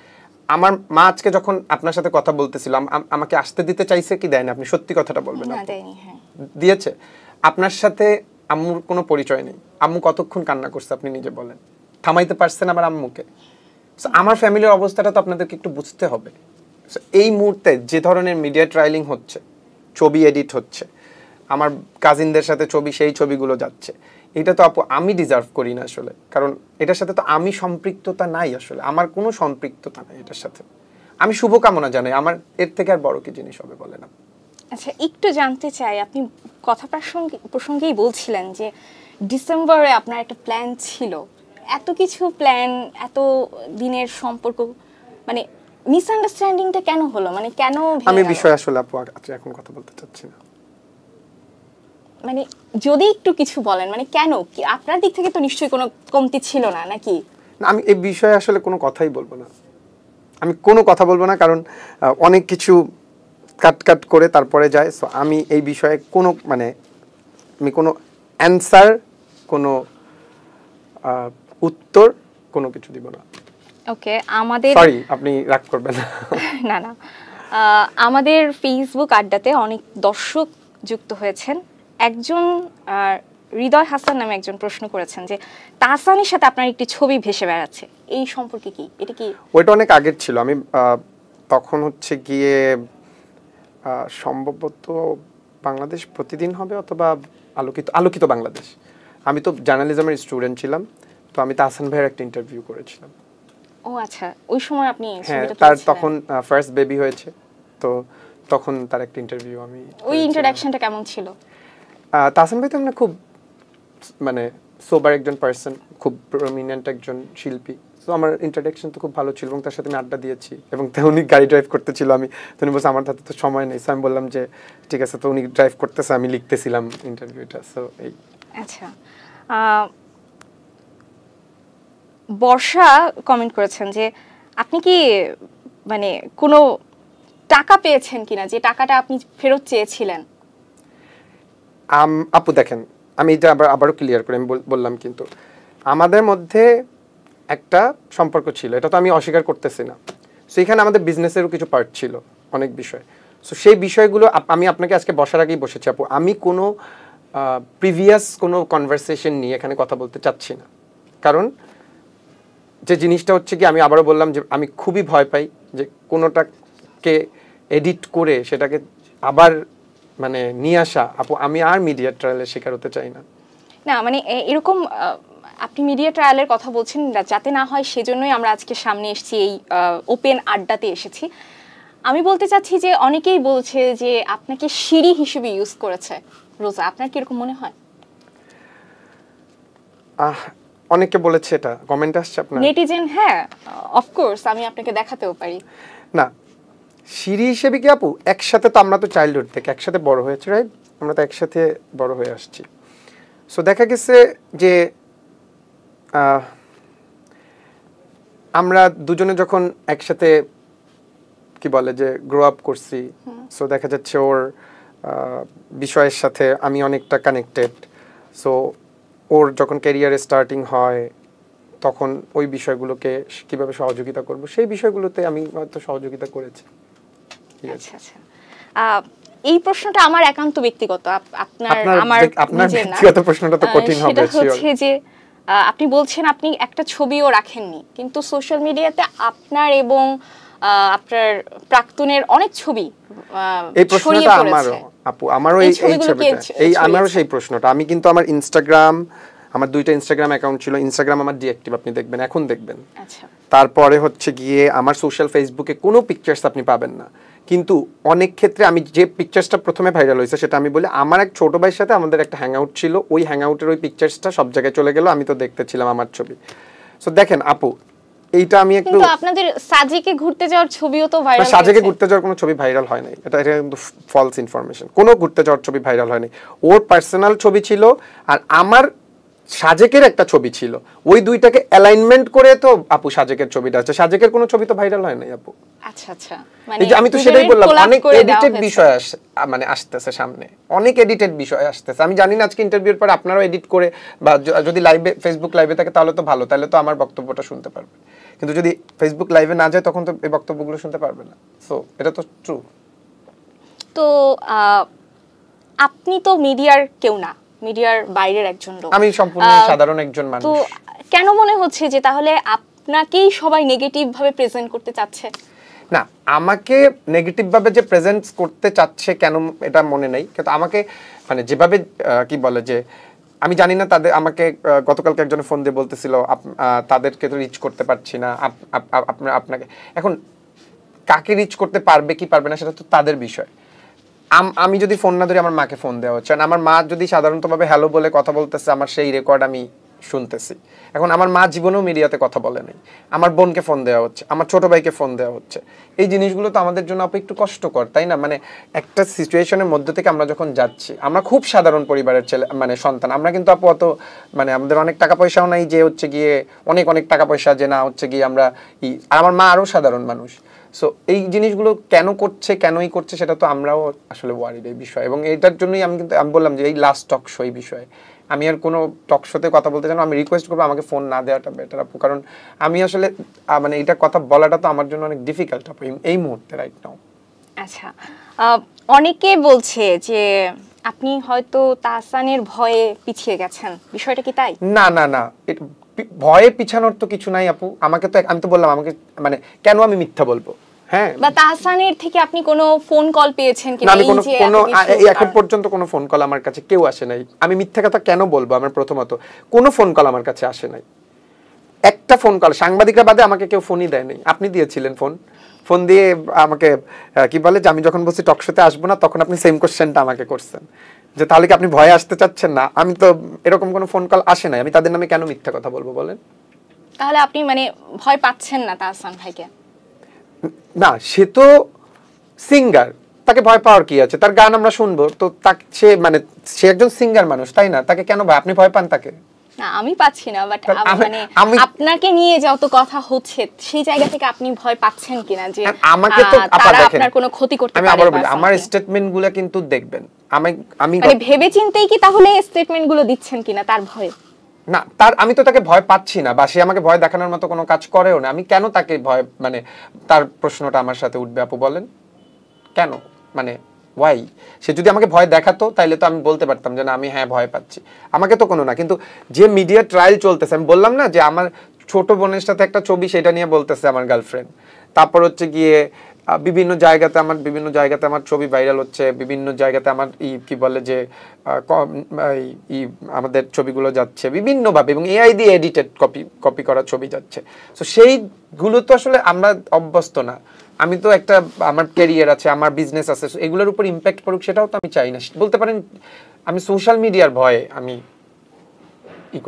আমার মা আজকে যখন আপনার সাথে কথা বলতেছিল আমাকে আসতে দিতে চাইছে কি দেয় না? আপনি সত্যি কথাটা বলবেন। না, দেয়নি। হ্যাঁ, দিয়েছে। আপনার সাথে আম্মুর কোনো পরিচয় নেই, আম্মু কতক্ষণ কান্না করছে আপনি নিজে বলেন, থামাইতে পারছেন আমার আম্মুকে? আমার ফ্যামিলির অবস্থাটা তো আপনাদেরকে একটু বুঝতে হবে। এই মুহূর্তে যে ধরনের মিডিয়া ট্রায়ালিং হচ্ছে, ছবি এডিট হচ্ছে, আমার কাজিনদের সাথে ছবি, সেই ছবিগুলো যাচ্ছে, এটা তো আপু আমি ডিজার্ভ করি না আসলে, কারণ এটার সাথে তো আমি সম্পৃক্ততা নাই, আসলে আমার কোনো সম্পৃক্ততা নাই এটার সাথে। আমি শুভকামনা জানাই, আমার এর থেকে আর বড় কি জিনিস হবে বলেন? আচ্ছা একটু জানতে চাই, আপনি কথা প্রসঙ্গেই বলছিলেন যে ডিসেম্বরে আপনার একটা প্ল্যান ছিল, এত কিছু প্ল্যান, এত দিনের সম্পর্ক, মানে মিসআন্ডারস্ট্যান্ডিংটা কেন হলো, মানে কেন আমি বিষয় আসলে আপু এখন কথা বলতে চাচ্ছি না। মানে যদি একটু কিছু বলেন, মানে কেন, কি আপনার দিক থেকে তো নিশ্চয়ই কোনো কমতি ছিল না নাকি? না, আমি এই বিষয়ে আসলে কোনো কথাই বলবো না, আমি কোনো কথা বলবো না, কারণ অনেক কিছু কাট করে তারপরে যায়। সো আমি এই বিষয়ে কোনো মানে আমি কোনো অ্যান্সার, কোনো উত্তর, কোনো কিছু দিব না। ওকে, আমাদের সরি, আপনি রাগ করবেন না। না না, আমাদের ফেসবুক আড্ডাতে অনেক দর্শক যুক্ত হয়েছেন। একজন হৃদয় হাসান নামে একজন প্রশ্ন করেছেন যে তাহসানের সাথে আপনার একটি ছবি ভেসে বেড়াচ্ছে, এই সম্পর্কে কি, এটা কি? ওইটা অনেক আগের ছিল, আমি তখন হচ্ছে গিয়ে সম্ভবত বাংলাদেশ প্রতিদিন হবে অথবা আলোকিত বাংলাদেশ, আমি তো জার্নালিজমের স্টুডেন্ট ছিলাম, তো আমি তাহসান ভাইয়ের একটা ইন্টারভিউ করেছিলাম। ও আচ্ছা, ওই সময় আপনি ছবিটা তার তখন ফার্স্ট বেবি হয়েছে, তো তখন তার একটা ইন্টারভিউ আমি। ওই ইন্টারঅ্যাকশনটা কেমন ছিল? তাহসান ভাই তো আমরা খুব মানে সোবার একজন পার্সন, খুব প্রমিনেন্ট একজন শিল্পী, তো আমার ইন্ট্রোডাকশন তো খুব ভালো ছিল এবং তার সাথে আমি আড্ডা দিয়েছি এবং উনি গাড়ি ড্রাইভ করতেছিল, আমি তো উনি বলছে আমার হাতে তো সময় নেই, আমি বললাম যে ঠিক আছে, তো উনি ড্রাইভ করতেছে, আমি লিখতেছিলাম ইন্টারভিউটা। সো এই। আচ্ছা, বর্ষা কমেন্ট করেছেন যে আপনি কি মানে কোনো টাকা পেয়েছেন কিনা, যে টাকাটা আপনি ফেরত চেয়েছিলেন? আপু দেখেন, আমি এটা আবারও ক্লিয়ার করে আমি বললাম, কিন্তু আমাদের মধ্যে একটা সম্পর্ক ছিল, এটা তো আমি অস্বীকার করতেছি না। সো এখানে আমাদের বিজনেসেরও কিছু পার্ট ছিল, অনেক বিষয়। সো সেই বিষয়গুলো আমি আপনাকে আজকে বসার আগেই বসেছি আপু, আমি কোনো প্রিভিয়াস কোনো কনভারসেশন নিয়ে এখানে কথা বলতে চাচ্ছি না, কারণ যে জিনিসটা হচ্ছে কি, আমি আবারও বললাম যে আমি খুবই ভয় পাই যে কোনোটাকে এডিট করে সেটাকে আবার মানে নিয়ে আসা আপু, আমি আর মিডিয়া ট্রায়ালের শিকার হতে চাই না। না মানে এরকম আপনি মিডিয়া ট্রায়ালের কথা বলছেন, যাতে না হয় সেজন্যই আমরা আজকে সামনে এসেছি, এই ওপেন আড্ডাতে এসেছি। আমি বলতে চাচ্ছি যে অনেকেই বলছে যে আপনাকে সিঁড়ি হিসেবে ইউজ করেছে রোজা, আপনার কি এরকম মনে হয়? অনেকে বলেছে, এটা কমেন্ট আসছে আপনার? নেটিজেন, হ্যাঁ অফকোর্স, আমি আপনাকে দেখাতেও পারি। না, সিঁড়ি হিসেবে কি আপু, একসাথে তো আমরা তো চাইল্ডহুড থেকে একসাথে বড় হয়েছি, রাইট? আমরা তো একসাথে বড় হয়ে আসছি। সো দেখা গেছে যে আমরা দুজনে যখন একসাথে কি বলে যে গ্রো আপ করছি, সো দেখা যাচ্ছে ওর বিষয়ের সাথে আমি অনেকটা কানেক্টেড। সো ওর যখন ক্যারিয়ারে স্টার্টিং হয় তখন ওই বিষয়গুলোকে কিভাবে সহযোগিতা করব সেই বিষয়গুলোতে আমি হয়তো সহযোগিতা করেছি। আচ্ছা আচ্ছা, এই প্রশ্নটা আমার একান্ত ব্যক্তিগত, আপনার ব্যক্তিগত প্রশ্নটা তো কঠিন হবে। সেটা হচ্ছে যে আপনি বলছেন আপনি একটা ছবিও রাখেননি, কিন্তু সোশ্যাল মিডিয়াতে আপনার এবং আপনার প্রাক্তনের অনেক ছবি এই প্রশ্নটা আমারও আপু, আমারও এই ছবিটা, এই আমারও সেই প্রশ্নটা। আমি কিন্তু আমার ইনস্টাগ্রাম, আমার 2টা ইনস্টাগ্রাম অ্যাকাউন্ট ছিল, ইনস্টাগ্রাম আমার ডিঅ্যাক্টিভ, আপনি দেখবেন, এখন দেখবেন। আচ্ছা, তারপরে হচ্ছে গিয়ে আমার সোশ্যাল ফেসবুকে কোনো পিকচার্স আপনি পাবেন না, কিন্তু অনেক ক্ষেত্রে আমি যে পিকচার্সটা প্রথমে ভাইরাল হয়েছে সেটা আমি বলি, আমার এক ছোট ভাইয়ের সাথে আমাদের একটা হ্যাংআউট ছিল, ওই হ্যাংআউটের ওই পিকচার্সটা সব জায়গায় চলে গেল, আমি তো দেখতেছিলাম আমার ছবি। সো দেখেন আপু, এইটা আমি একটু, কিন্তু আপনাদের সাজেকে ঘুরতে যাওয়ার ছবিও তো ভাইরাল হয়েছে। সাজেকে ঘুরতে যাওয়ার কোনো ছবি ভাইরাল হয় নাই, এটা কিন্তু ফলস ইনফরমেশন। কোনো ঘুরতে যাওয়ার ছবি ভাইরাল হয়নি, ওর পার্সোনাল ছবি ছিল আর আমার সাজেকের একটা ছবি ছিল, ওই দুইটাকে অ্যালাইনমেন্ট করে তো আপু সাজেকের ছবিটা আছে, সাজেকের কোনো ছবি তো ভাইরাল হয় নাই আপু। আচ্ছা আচ্ছা, মানে এই যে আমি তো সেটাই বললাম, অনেক এডিটেড বিষয় মানে আসতেছে সামনে, অনেক এডিটেড বিষয় আসতেছে। আমি জানি না আজকে ইন্টারভিউর পর আপনারাও এডিট করে, বা যদি লাইভে, ফেসবুক লাইভে থাকে তাহলে তো ভালো, তাহলে তো আমার বক্তব্যটা শুনতে পারবে, কিন্তু যদি ফেসবুক লাইভে না যায় তখন তো এই বক্তব্যগুলো শুনতে পারবে না। সো এটা তো ট্রু। তো আপনি তো মিডিয়ার কেউ না, মিডিয়ার বাইরের একজন লোক, আমি সম্পূর্ণ সাধারণ একজন মানুষ। তো কেন মনে হচ্ছে যে তাহলে আপনাকেই সবাই নেগেটিভ ভাবে প্রেজেন্ট করতে চাচ্ছে? না, আমাকে নেগেটিভ ভাবে যে প্রেজেন্ট করতে চাচ্ছে কেন এটা মনে নেই, কিন্তু আমাকে মানে যেভাবে কি বলে যে, আমি জানি না তাদের, আমাকে গতকালকে একজন ফোন দিয়ে বলতেছিল তাদেরকে তো রিচ করতে পারছি না, আপনাকে এখন কাকে রিচ করতে পারবে কি পারবে না সেটা তো তাদের বিষয়। আমি যদি ফোন না ধরি, আমার মাকে ফোন দেওয়া হচ্ছে, আমার মা যদি সাধারণতভাবে হ্যালো বলে কথা বলতেছে, আমার সেই রেকর্ড আমি শুনতেছি। এখন আমার মা জীবনেও মিডিয়াতে কথা বলে নাই, আমার বোনকে ফোন দেওয়া হচ্ছে, আমার ছোট ভাইকে ফোন দেওয়া হচ্ছে। এই জিনিসগুলো তো আমাদের জন্য একটু কষ্টকর, তাই না? মানে একটা সিচুয়েশনের মধ্যে থেকে আমরা যখন যাচ্ছি, আমরা খুব সাধারণ পরিবারের ছেলে, মানে সন্তান, আমরা কিন্তু আপু অত মানে আমাদের অনেক টাকা পয়সাও নাই যে হচ্ছে গিয়ে অনেক অনেক টাকা পয়সা যে না হচ্ছে গিয়ে আমরা আর আমার মা আরও সাধারণ মানুষ। সো এই জিনিসগুলো কেন করছে, কেনই করছে, সেটা তো আমরাও আসলে ওয়ারিড এই বিষয়, এবং এইটার জন্যই আমি বললাম যে এই লাস্ট টক শো এই বিষয়ে আমি আর কোনো টক শোতে কথা বলতে চাই না। আমি রিকোয়েস্ট করবো আমাকে ফোন না দেওয়াটা বেটার আপু, কারণ আমি আসলে মানে এটা কথা বলাটা তো আমার জন্য অনেক ডিফিকাল্ট আপু এই মুহূর্তে, রাইট নাও। আচ্ছা, অনেকে বলছে যে আপনি হয়তো তাহসানের ভয়ে পিছিয়ে গেছেন, বিষয়টা কি তাই? না না না, ভয়ে পিছানোর তো কিছু নাই আপু। আমাকে তো, আমি তো বললাম, আমাকে মানে কেন আমি মিথ্যা বলবো? হ্যাঁ, বা তাহসানের থেকে আপনি কোনো ফোন কল পেয়েছেন কিনা? আমি কোনো এখন পর্যন্ত কোনো ফোন কল আমার কাছে কেউ আসে নাই। আমি মিথ্যা কথা কেন বলবো? আমার প্রথমত কোনো ফোন কল আমার কাছে আসে নাই, একটা ফোন কল, সাংবাদিকরা বাদে আমাকে কেউ ফোনই দেয় নাই। আপনি দিয়েছিলেন ফোন দিয়ে আমাকে কি বলে যে আমি যখন বলছি টক শোতে আসবো না, তখন আপনি সেম কোশ্চেনটা আমাকে করছেন যে তাহলে কি আপনি ভয়ে আসতে চাচ্ছেন না? আমি তো এরকম কোনো ফোন কল আসে নাই, আমি তাদের নামে কেন মিথ্যা কথা বলবো বলেন? তাহলে আপনি মানে ভয় পাচ্ছেন না তাহসান ভাইকে? না, সে তো সিঙ্গার, তাকে ভয় পাওয়ার কি আছে? তার গান আমরা শুনবো তো, তাকে সে একজন সিঙ্গার মানুষ, তাই না? তাকে কেন আপনি ভয় পান তাকে? না, আমি পাচ্ছি না, বাট মানে আপনাকে নিয়ে যত কথা হচ্ছে সেই জায়গা থেকে আপনি ভয় পাচ্ছেন কিনা যে আমাকে তো আপনার কোনো ক্ষতি করতে পারে? আমি আবার বলি, আমার স্টেটমেন্টগুলো কিন্তু দেখবেন, আমি মানে ভেবেচিন্তেই কি তাহলে স্টেটমেন্টগুলো দিচ্ছেন কিনা তার ভয়ে? না, আমি তো তাকে ভয় পাচ্ছি না, বা সে আমাকে ভয় দেখানোর মতো কোনো কাজ করেও না। আমি কেন তাকে ভয়, মানে তার প্রশ্নটা আমার সাথে উঠবে আপু বলেন কেন? মানে ওয়াই? সে যদি আমাকে ভয় দেখাতো তাইলে তো আমি বলতে পারতাম যে না আমি হ্যাঁ ভয় পাচ্ছি, আমাকে তো কোনো না। কিন্তু যে মিডিয়া ট্রায়াল চলতেছে, আমি বললাম না যে আমার ছোট বোনের সাথে একটা ছবি, সেটা নিয়ে বলতেছে আমার গার্লফ্রেন্ড, তারপর হচ্ছে গিয়ে বিভিন্ন জায়গাতে আমার ছবি ভাইরাল হচ্ছে, বিভিন্ন জায়গাতে আমার কি বলে যে আমাদের ছবিগুলো যাচ্ছে বিভিন্নভাবে, এবং এআই দিয়ে এডিটেড কপি করা ছবি যাচ্ছে। সো সেইগুলো তো আসলে আমরা অভ্যস্ত না। আমি তো একটা আমার ক্যারিয়ার আছে, আমার বিজনেস আছে, এগুলোর উপর ইম্প্যাক্ট পড়ুক সেটাও তো আমি চাই না। বলতে পারেন আমি সোশ্যাল মিডিয়ার ভয়ে আমি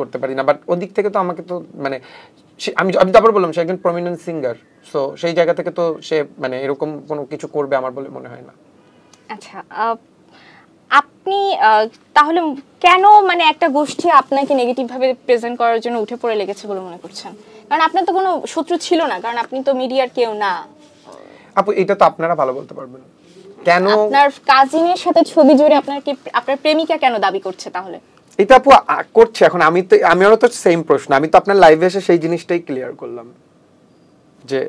করতে পারি না, বাট ওদিক থেকে তো আমাকে তো মানে আমি তারপর বললাম সে একজন প্রমিনেন্ট সিঙ্গার, সো সেই জায়গা থেকে তো সে মানে এরকম কোনো কিছু করবে আমার বলে মনে হয় না। আচ্ছা, আপনি তাহলে কেন মানে একটা গোষ্ঠী আপনাকে নেগেটিভ ভাবে প্রেজেন্ট করার জন্য উঠে পড়ে লেগেছে বলে মনে করছেন? কারণ আপনার তো কোনো শত্রু ছিল না, কারণ আপনি তো মিডিয়ার কেউ না। আপু এটা তো আপনারা ভালো বলতে পারবেন। কেন আপনার কাজিনের সাথে ছবি জুড়ে আপনার প্রেমিকা কেন দাবি করছে তাহলে? এটা আপু করছে। এখন আমিও তো সেম প্রশ্ন, আমি তো আপনার লাইভে এসে সেই জিনিসটাই ক্লিয়ার করলাম যে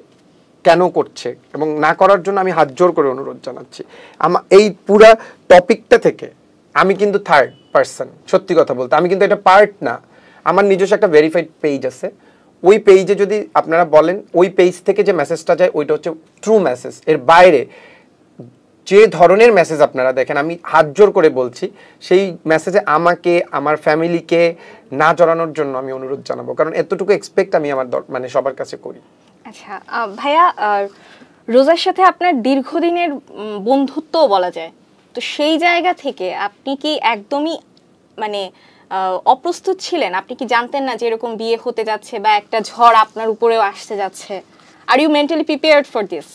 কেন করছে, এবং না করার জন্য আমি হাত জোর করে অনুরোধ জানাচ্ছি। এই পুরা টপিকটা থেকে আমি কিন্তু থার্ড পার্সন, সত্যি কথা বলতে আমি কিন্তু এটা পার্ট না। আমার নিজস্ব একটা ভেরিফাইড পেজ আছে, ওই পেজে যদি আপনারা বলেন ওই পেজ থেকে যে মেসেজটা যায় ওইটা হচ্ছে ট্রু মেসেজ। এর বাইরে যে ধরনের মেসেজ আপনারা দেখেন, আমি হাত জোর করে বলছি সেই মেসেজে আমাকে আমার ফ্যামিলিকে না জড়ানোর জন্য আমি অনুরোধ জানাবো, কারণ এতটুকু এক্সপেক্ট আমি আমার মানে সবার কাছে করি। আচ্ছা ভাইয়া, রোজার সাথে আপনার দীর্ঘদিনের বন্ধুত্ব বলা যায়, তো সেই জায়গা থেকে আপনি কি একদমই মানে অপ্রস্তুত ছিলেন? আপনি কি জানতেন না যে এরকম বিয়ে হতে যাচ্ছে বা একটা ঝড় আপনার উপরেও আসতে যাচ্ছে? Are you mentally prepared for this?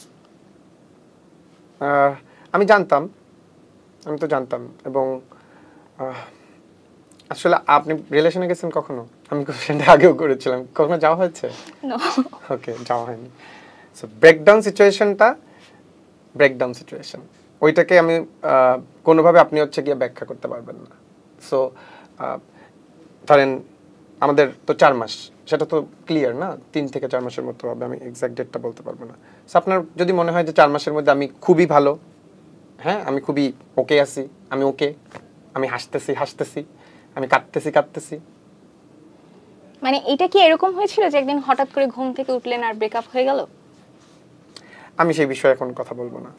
আমি তো জানতাম, এবং আসলে আপনি রিলেশনে গেছেন কখনো? আমি কোশ্চেনটা আগেও করেছিলাম, কখনো যাওয়া হয়েছে? ওকে, যাওয়া হয়নি। সো ব্রেকডাউন সিচুয়েশন ওইটাকে আমি কোনোভাবে আপনি হচ্ছে গিয়ে ব্যাখ্যা করতে পারবেন না। সো ধরেন আমাদের তো 4 মাস, সেটা তো ক্লিয়ার না, 3 থেকে 4 মাসের মতো হবে, আমি এক্সাক্ট ডেটটা বলতে পারবো না। সো আপনার যদি মনে হয় যে 4 মাসের মধ্যে আমি খুবই ভালো, হ্যাঁ আমি খুবই ওকে আছি, আমি হাসতেছি, আমি কাঁদতেছি। মানে এটা কি এরকম হয়েছিল যে একদিন হঠাৎ করে ঘুম থেকে উঠলেন আর ব্রেকআপ হয়ে গেল? আমি সেই বিষয়ে এখন কথা বলবো না।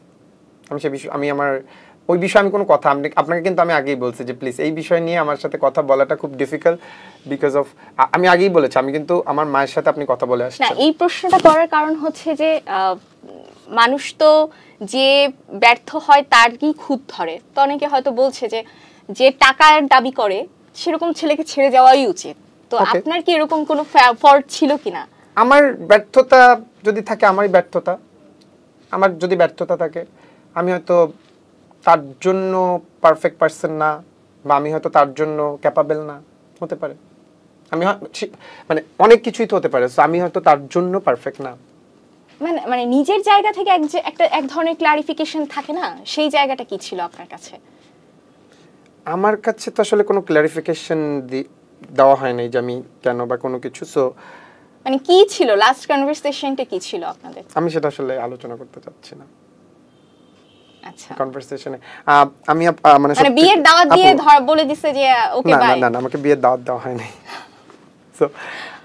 ওই বিষয়ে আমি কোনো কথা আপনাকে কিন্তু আমি আগেই বলছি যে প্লিজ এই বিষয় নিয়ে আমার সাথে কথা বলাটা খুব ডিফিকাল্ট, বিকজ অফ আমি আগেই বলেছি আমি কিন্তু আমার মায়ের সাথে আপনি কথা বলে আসছেন। না, এই প্রশ্নটা করার কারণ হচ্ছে যে মানুষ তো যে ব্যর্থ হয় তার কি খুঁত ধরে, তো অনেকে হয়তো বলছে যে টাকার দাবি করে সেরকম ছেলেকে ছেড়ে যাওয়াই উচিত। তো আপনার কি এরকম কোনো ফল্ট ছিল কিনা? আমার ব্যর্থতা যদি থাকে, আমার যদি ব্যর্থতা থাকে, আমি হয়তো তার জন্য পারফেক্ট পারসন না, বা আমি হয়তো তার জন্য ক্যাপাবল না, হতে পারে। আমি মানে অনেক কিছুই তো হতে পারে, সো আমি হয়তো তার জন্য পারফেক্ট না। মানে নিজের জায়গা থেকে এক ধরনের ক্লারিফিকেশন থাকে না, সেই জায়গাটা কি ছিল আপনার কাছে? আমার কাছে তো আসলে কোনো ক্লারিফিকেশন দেওয়া হয় নাই যে আমি কেন বা কোনো কিছু। সো মানে কি ছিল লাস্ট কনভারসেশনটা, কি ছিল আপনাদের? আমি সেটা আসলে আলোচনা করতে চাচ্ছি না। আচ্ছা, কনভারসেশনে আমি মানে বিয়ের দাওয়াত দিয়ে বলে দিছে যে ওকে বাই? না, আমাকে বিয়ের দাওয়াত দেওয়া হয় নাই। সো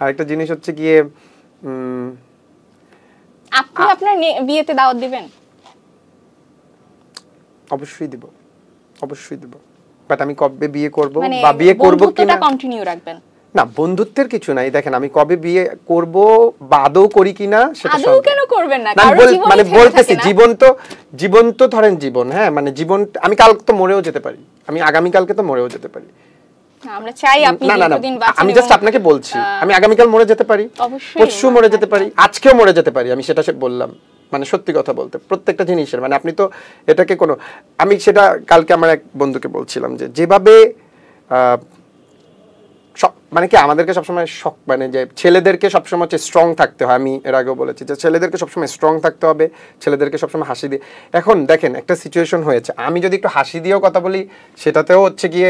আরেকটা জিনিস হচ্ছে গিয়ে আপনি আপনার বিয়েতে দাওয়াত দিবেন? অবশ্যই দিব, বাট আমি কবে বিয়ে করব বা বিয়ে করব কিনা কন্টিনিউ রাখবেন? না, বন্ধুত্বের কিছু নাই। দেখেন আমি কবে বিয়ে করব বা আদৌ করি কিনা সেটা আদৌ কেন করবেন না? মানে বলতেছি জীবন তো ধরেন জীবন, হ্যাঁ মানে জীবন, আমি কাল তো মরেও যেতে পারি, আমি আগামী কালকে তো মরেও যেতে পারি। আমরা চাই আপনি দীর্ঘদিন বাঁচেন। আমি জাস্ট আপনাকে বলছি আমি আগামী কাল মরে যেতে পারি, পরশু মরে যেতে পারি, আজকেও মরে যেতে পারি, আমি সেটা বললাম। মানে সত্যি কথা বলতে প্রত্যেকটা জিনিসের মানে আপনি তো এটাকে কোনো, আমি সেটা কালকে আমার এক বন্ধুকে বলছিলাম যে যেভাবে মানে কি আমাদেরকে সবসময় মানে যে ছেলেদেরকে সবসময় হচ্ছে স্ট্রং থাকতে হয়, আমি এর আগেও বলেছি যে ছেলেদেরকে সবসময় স্ট্রং থাকতে হবে, ছেলেদেরকে সবসময় হাসি দিয়ে। এখন দেখেন একটা সিচুয়েশন হয়েছে, আমি যদি একটু হাসি দিয়েও কথা বলি সেটাতেও হচ্ছে গিয়ে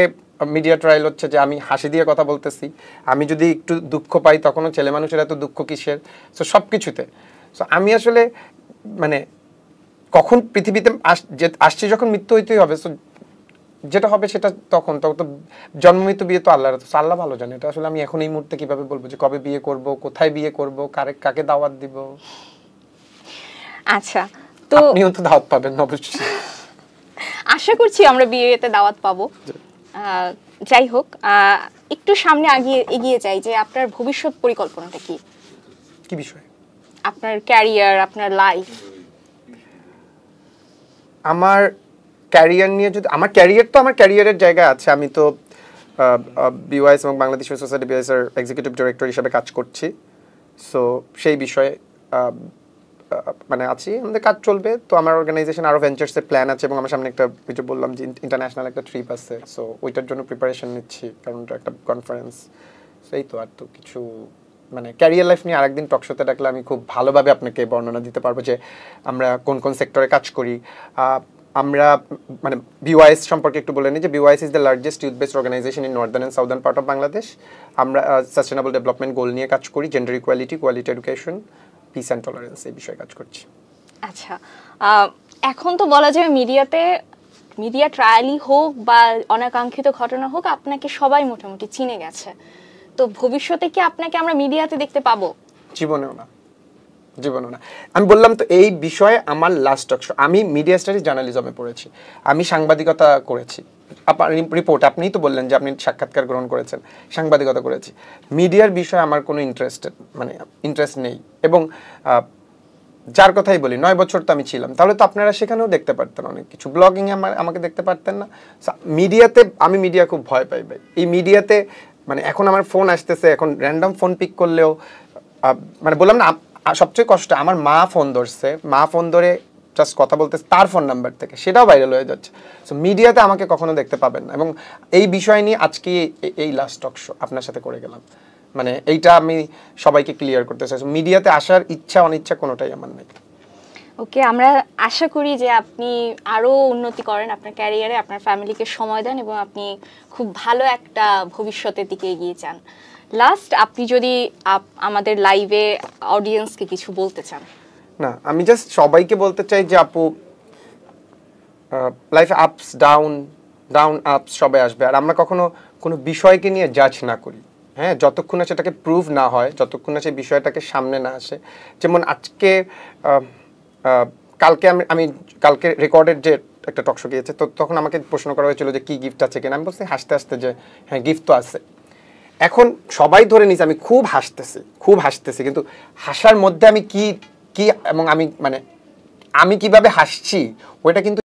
মিডিয়া ট্রায়াল হচ্ছে যে আমি হাসি দিয়ে কথা বলতেছি, আমি যদি একটু দুঃখ পাই তখনও ছেলে মানুষের এত দুঃখ কিসের। সো সব কিছুতে সো আমি আসলে মানে কখন পৃথিবীতে আসছি যখন মৃত্যু হইতেই হবে, সো যেটা হবে সেটা তখন তো জন্ম মৃত্যু বিয়ে তো আল্লাহর, তো আল্লাহ ভালো জানে। এটা আসলে আমি এখন এই মুহূর্তে কিভাবে বলবো যে কবে বিয়ে করব, কোথায় বিয়ে করব, কাকে দাওয়াত দিব। আচ্ছা, তো তো আপনিও তো দাওয়াত পাবেন অবশ্যই। আশা করছি আমরা বিয়েতে দাওয়াত পাবো। যাই হোক, একটু সামনে এগিয়ে যাই যে আপনার ভবিষ্যৎ পরিকল্পনাটা কি? কি বিষয়? আপনার ক্যারিয়ার, আপনার লাইফ। আমার ক্যারিয়ার নিয়ে যদি, আমার ক্যারিয়ার তো আমার ক্যারিয়ারের জায়গায় আছে। আমি তো বিওয়াইএস এবং বাংলাদেশ সোসাইটি বিওয়াইএস এর এক্সিকিউটিভ ডিরেক্টর হিসেবে কাজ করছি। সো সেই বিষয়ে মানে আছি, আমাদের কাজ চলবে। তো আমার অর্গানাইজেশন আরও ভেঞ্চার্সের প্ল্যান আছে এবং আমার সামনে একটা কিছু বললাম যে ইন্টারন্যাশনাল একটা ট্রিপ আছে। সো ওইটার জন্য প্রিপারেশন নিচ্ছি, কারণ ওটা একটা কনফারেন্স। সেই তো, আর তো কিছু মানে ক্যারিয়ার লাইফ নিয়ে আরেকদিন টক শোতে ডাকলে আমি খুব ভালোভাবে আপনাকে বর্ণনা দিতে পারবো যে আমরা কোন কোন সেক্টরে কাজ করি। আমরা মানে বিওয়াইএস সম্পর্কে একটু বলে নিই যে BYS is the largest youth based organization in northern and southern part of Bangladesh. আমরা সাস্টেনেবল ডেভেলপমেন্ট গোল নিয়ে কাজ করি, gender equality, quality education, peace and tolerance, এই বিষয়ে কাজ করছি। আচ্ছা, এখন তো বলা যায় মিডিয়া ট্রায়ালই হোক বা অনাকাঙ্ক্ষিত ঘটনা হোক, আপনাকে সবাই মোটামুটি চিনে গেছে। তো ভবিষ্যতে কি আপনাকে আমরা মিডিয়াতে দেখতে পাবো? জীবনেও না, জীবনেও না। আমি বললাম তো এই বিষয়ে আমার লাস্ট টক শো। আমি মিডিয়া স্টাডিজ জার্নালিজমে পড়েছি, আমি সাংবাদিকতা করেছি। আপনার রিপোর্ট, আপনিই তো বললেন যে আপনি সাক্ষাৎকার গ্রহণ করেছেন, সাংবাদিকতা করেছি। মিডিয়ার বিষয়ে আমার কোনো ইন্টারেস্ট নেই। এবং যার কথাই বলি 9 বছর তো আমি ছিলাম, তাহলে তো আপনারা সেখানেও দেখতে পারতেন অনেক কিছু। ব্লগিংয়ে আমাকে দেখতে পারতেন না। মিডিয়াতে আমি মিডিয়া খুব ভয় পাই ভাই। এই মিডিয়াতে মানে এখন আমার ফোন আসতেছে, এখন র্যান্ডম ফোন পিক করলেও মানে বললাম না, সবচেয়ে কষ্ট আমার মা ফোন ধরছে, মা ফোন ধরে জাস্ট কথা বলতেছে তার ফোন নাম্বার থেকে, সেটাও ভাইরাল হয়ে যাচ্ছে। সো মিডিয়াতে আমাকে কখনো দেখতে পাবেন না। এবং এই বিষয় নিয়ে আজকে এই লাস্ট টক শো আপনার সাথে করে গেলাম, মানে এইটা আমি সবাইকে ক্লিয়ার করতে চাই। মিডিয়াতে আসার ইচ্ছা অনিচ্ছা কোনোটাই আমার নেই। ওকে, আমরা আশা করি যে আপনি আরো উন্নতি করেন আপনার ক্যারিয়ারে, আপনার ফ্যামিলিকে সময় দেন এবং আপনি খুব ভালো একটা ভবিষ্যতের দিকে এগিয়ে যান। লাস্ট, আপনি যদি আমাদের লাইভে অডিয়েন্সকে কিছু বলতে চান। না, আমি জাস্ট সবাইকে বলতে চাই যে আপু, লাইফে আপস ডাউন আপস সবাই আসবে। আর আমরা কখনো কোনো বিষয়কে নিয়ে জাজ না করি, হ্যাঁ, যতক্ষণ না সেটাকে প্রুভ না হয়, যতক্ষণ না সেই বিষয়টাকে সামনে না আসে। যেমন আজকে কালকে রেকর্ডের যে একটা টক শো গিয়েছে, তো তখন আমাকে প্রশ্ন করা হয়েছিল যে কি গিফট আছে কিনা। আমি বলছি হাসতে হাসতে যে হ্যাঁ গিফট তো আছে। এখন সবাই ধরে নিয়েছে আমি খুব হাসতেছি, কিন্তু হাসার মধ্যে আমি কি এবং আমি কিভাবে হাসছি ওইটা কিন্তু